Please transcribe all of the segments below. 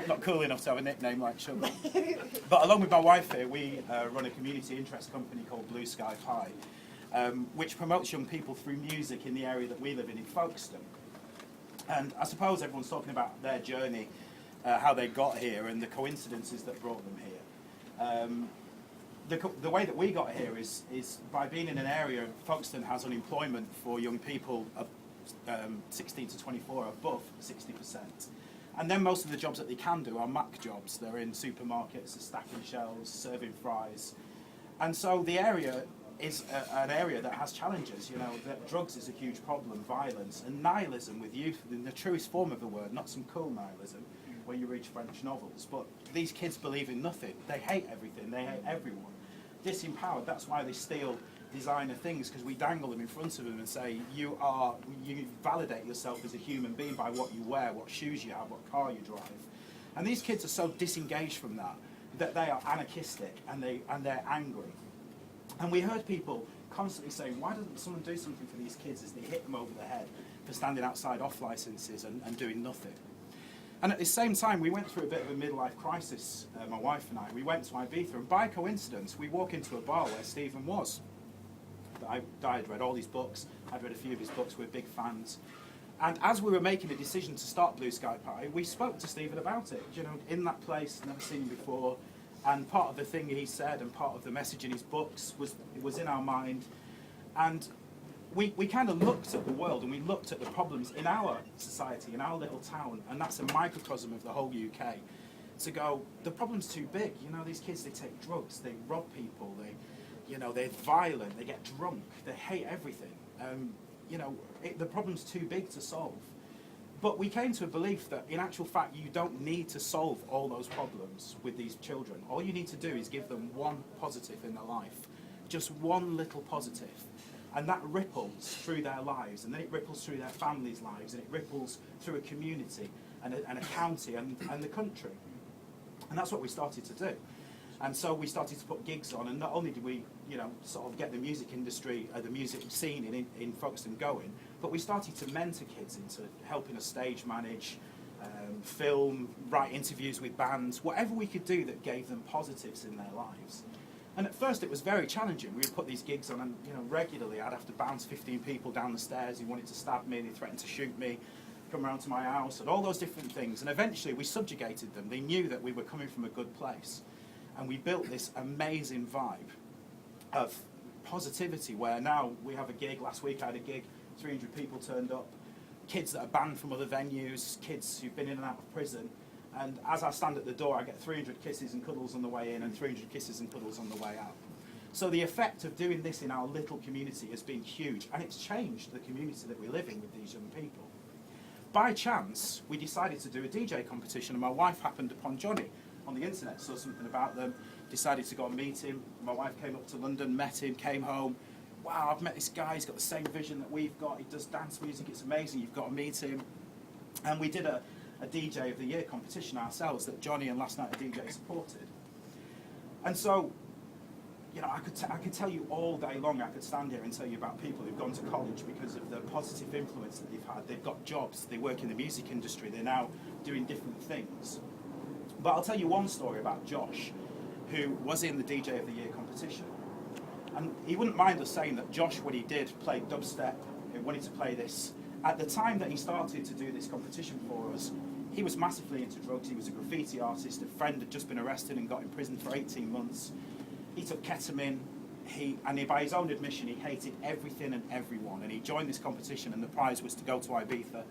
not cool enough to have a nickname like Sugar. But along with my wife here, we run a community interest company called Bluesky Pie, which promotes young people through music in the area that we live in Folkestone. And I suppose everyone's talking about their journey, how they got here and the coincidences that brought them here. The way that we got here is by being in an area. Folkestone has unemployment for young people of 16 to 24 above 60%. And then most of the jobs that they can do are Mac jobs. They're in supermarkets, stacking shelves, serving fries. And so the area is an area that has challenges. You know, that drugs is a huge problem, violence, and nihilism with youth in the truest form of the word, not some cool nihilism where you read French novels. But these kids believe in nothing. They hate everything. They hate everyone. Disempowered, that's why they steal designer things, because we dangle them in front of them and say, you validate yourself as a human being by what you wear, what shoes you have, what car you drive. And these kids are so disengaged from that they are anarchistic and they're angry. And we heard people constantly saying, why doesn't someone do something for these kids, as they hit them over the head for standing outside off licenses and doing nothing. And at the same time, we went through a bit of a midlife crisis, my wife and I. We went to Ibiza, and by coincidence, we walk into a bar where Stephen was. I'd read all his books. I'd read a few of his books. We're big fans. And as we were making a decision to start Bluesky Pie, we spoke to Stephen about it. You know, in that place, never seen him before. And part of the thing he said and part of the message in his books was in our mind. And we kind of looked at the world and we looked at the problems in our society, in our little town, and that's a microcosm of the whole UK. To go, the problem's too big. You know, these kids, they take drugs, they rob people, they're violent, they get drunk, they hate everything. The problem's too big to solve. But we came to a belief that, in actual fact, you don't need to solve all those problems with these children. All you need to do is give them one positive in their life, just one little positive. And that ripples through their lives, and then it ripples through their families' lives, and it ripples through a community and a county and the country. And that's what we started to do. And so we started to put gigs on, and not only did we, sort of get the music industry, the music scene in Folkestone going, but we started to mentor kids into helping us stage manage, film, write interviews with bands, whatever we could do that gave them positives in their lives. And at first it was very challenging. We would put these gigs on, and regularly I'd have to bounce 15 people down the stairs who wanted to stab me, they threatened to shoot me, come around to my house, and all those different things. And eventually we subjugated them. They knew that we were coming from a good place. And we built this amazing vibe of positivity where now we have a gig. Last week I had a gig, 300 people turned up, kids that are banned from other venues, kids who've been in and out of prison. And as I stand at the door, I get 300 kisses and cuddles on the way in and 300 kisses and cuddles on the way out. So the effect of doing this in our little community has been huge, and it's changed the community that we live in with these young people. By chance, we decided to do a DJ competition, and my wife happened upon Johnny on the internet, saw something about them, decided to go and meet him. My wife came up to London, met him, came home. Wow, I've met this guy, he's got the same vision that we've got, he does dance music, it's amazing, you've got to meet him. And we did a DJ of the Year competition ourselves that Johnny and Last Night a DJ supported. And so, I could tell you all day long, I could stand here and tell you about people who've gone to college because of the positive influence that they've had. They've got jobs, they work in the music industry, they're now doing different things. But I'll tell you one story about Josh, who was in the DJ of the Year competition. And he wouldn't mind us saying that Josh, when he did, played dubstep, he wanted to play this. At the time that he started to do this competition for us, he was massively into drugs. He was a graffiti artist. A friend had just been arrested and got in prison for 18 months. He took ketamine. By his own admission, he hated everything and everyone. And he joined this competition, and the prize was to go to Ibiza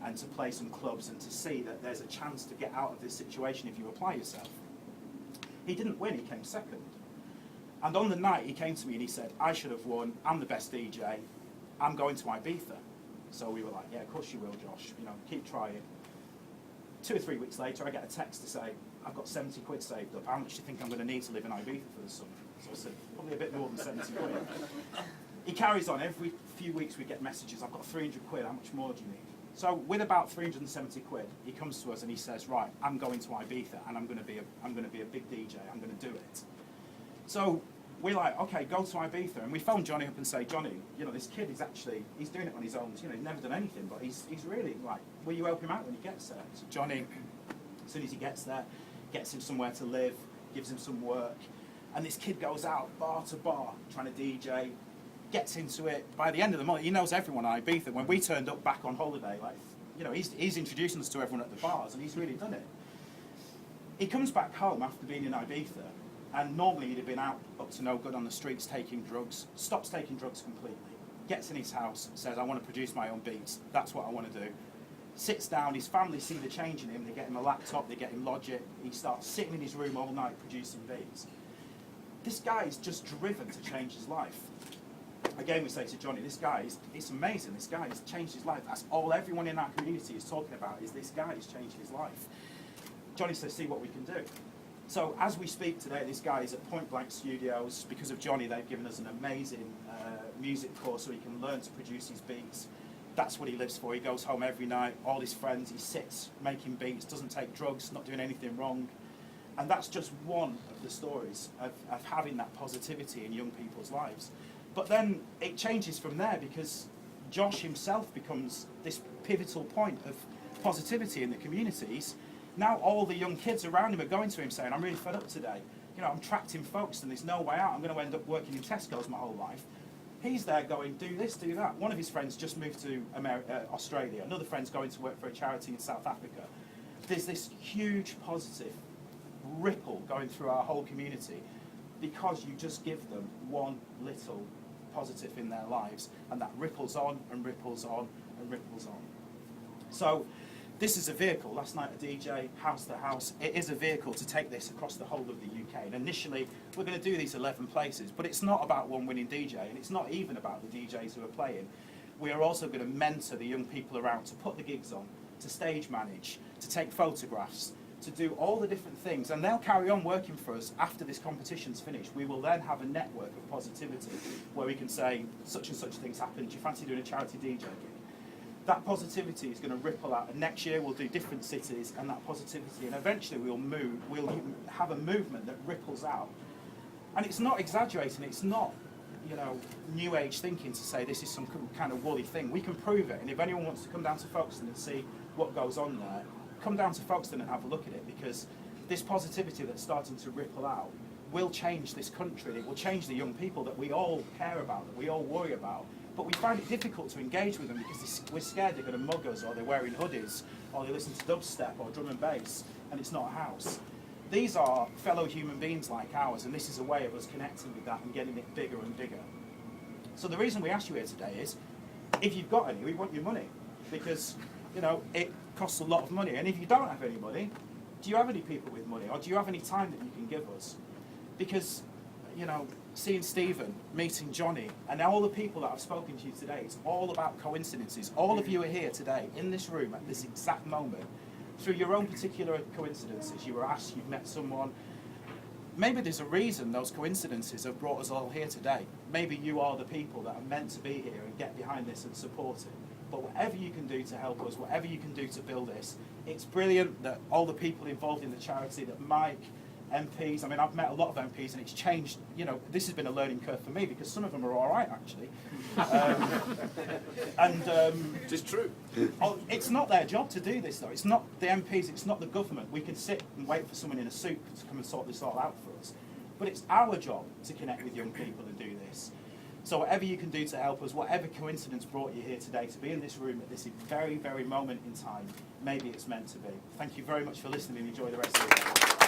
and to play some clubs and to see that there's a chance to get out of this situation if you apply yourself. He didn't win, he came second. And on the night he came to me and he said, I should have won, I'm the best DJ, I'm going to Ibiza. So we were like, yeah, of course you will, Josh, keep trying. 2 or 3 weeks later I get a text to say, I've got 70 quid saved up, how much do you think I'm going to need to live in Ibiza for the summer? So I said, probably a bit more than 70 quid. He carries on, every few weeks we get messages, I've got 300 quid, how much more do you need? So with about 370 quid, he comes to us and he says, right, I'm going to Ibiza and I'm going to be a big DJ, I'm going to do it. So we're like, okay, go to Ibiza. And we phone Johnny up and say, Johnny, this kid is he's doing it on his own. He's never done anything, but he's really like, will you help him out when he gets there? So Johnny As soon as he gets there, gets him somewhere to live, gives him some work. And this kid goes out bar to bar trying to DJ, gets into it. By the end of the month, he knows everyone in Ibiza. When we turned up back on holiday, like, you know, he's introducing us to everyone at the bars, and he's really done it. He comes back home after being in Ibiza, and normally he'd have been out up to no good on the streets taking drugs, stops taking drugs completely, gets in his house, says, I want to produce my own beats, that's what I want to do. Sits down, his family see the change in him, they get him a laptop, they get him Logic, he starts sitting in his room all night producing beats. This guy is just driven to change his life. Again, we say to Johnny, this guy it's amazing, this guy has changed his life. That's all everyone in our community is talking about, is this guy has changed his life. Johnny says, see what we can do. So as we speak today, this guy is at Point Blank Studios. Because of Johnny, they've given us an amazing music course so he can learn to produce his beats. That's what he lives for. He goes home every night, all his friends, he sits making beats, doesn't take drugs, not doing anything wrong. And that's just one of the stories of having that positivity in young people's lives. But then it changes from there, because Josh himself becomes this pivotal point of positivity in the communities. Now all the young kids around him are going to him saying, I'm really fed up today. You know, I'm trapped in Folkestone, there's no way out. I'm going to end up working in Tesco's my whole life. He's there going, do this, do that. One of his friends just moved to Australia. Another friend's going to work for a charity in South Africa. There's this huge positive ripple going through our whole community because you just give them one little positive in their lives, and that ripples on and ripples on and ripples on. So this is a vehicle. Last night a DJ, house to house. It is a vehicle to take this across the whole of the UK. And initially we're going to do these 11 places, but it's not about one winning DJ, and it's not even about the DJs who are playing. We are also going to mentor the young people around to put the gigs on, to stage manage, to take photographs, to do all the different things, and they'll carry on working for us after this competition's finished. We will then have a network of positivity where we can say, such and such things happened, do you fancy doing a charity DJ gig? That positivity is going to ripple out, and next year we'll do different cities, and that positivity, and eventually we'll have a movement that ripples out. And it's not exaggerating, it's not, you know, new age thinking to say this is some kind of woolly thing. We can prove it, and if anyone wants to come down to Folkestone and see what goes on there, come down to Folkestone and have a look at it, because this positivity that's starting to ripple out will change this country. It will change the young people that we all care about, that we all worry about. But we find it difficult to engage with them because we're scared they're going to mug us, or they're wearing hoodies, or they listen to dubstep or drum and bass, and it's not a house. These are fellow human beings like ours, and this is a way of us connecting with that and getting it bigger and bigger. So the reason we asked you here today is, if you've got any, we want your money, because, you know, it costs a lot of money. And if you don't have any money, do you have any people with money, or do you have any time that you can give us? Because, you know, seeing Stephen, meeting Johnny, and all the people that I've spoken to you today, it's all about coincidences. All of you are here today, in this room, at this exact moment, through your own particular coincidences. You were asked, you've met someone. Maybe there's a reason those coincidences have brought us all here today. Maybe you are the people that are meant to be here and get behind this and support it. But whatever you can do to help us, whatever you can do to build this, it's brilliant that all the people involved in the charity, that Mike, MPs, I mean, I've met a lot of MPs, and it's changed, you know, this has been a learning curve for me, because some of them are all right, actually. It's true. It's not their job to do this, though. It's not the MPs, it's not the government. We can sit and wait for someone in a suit to come and sort this all out for us. But it's our job to connect with young people and do this. So whatever you can do to help us, whatever coincidence brought you here today to be in this room at this very, very moment in time, maybe it's meant to be. Thank you very much for listening, and enjoy the rest of the day.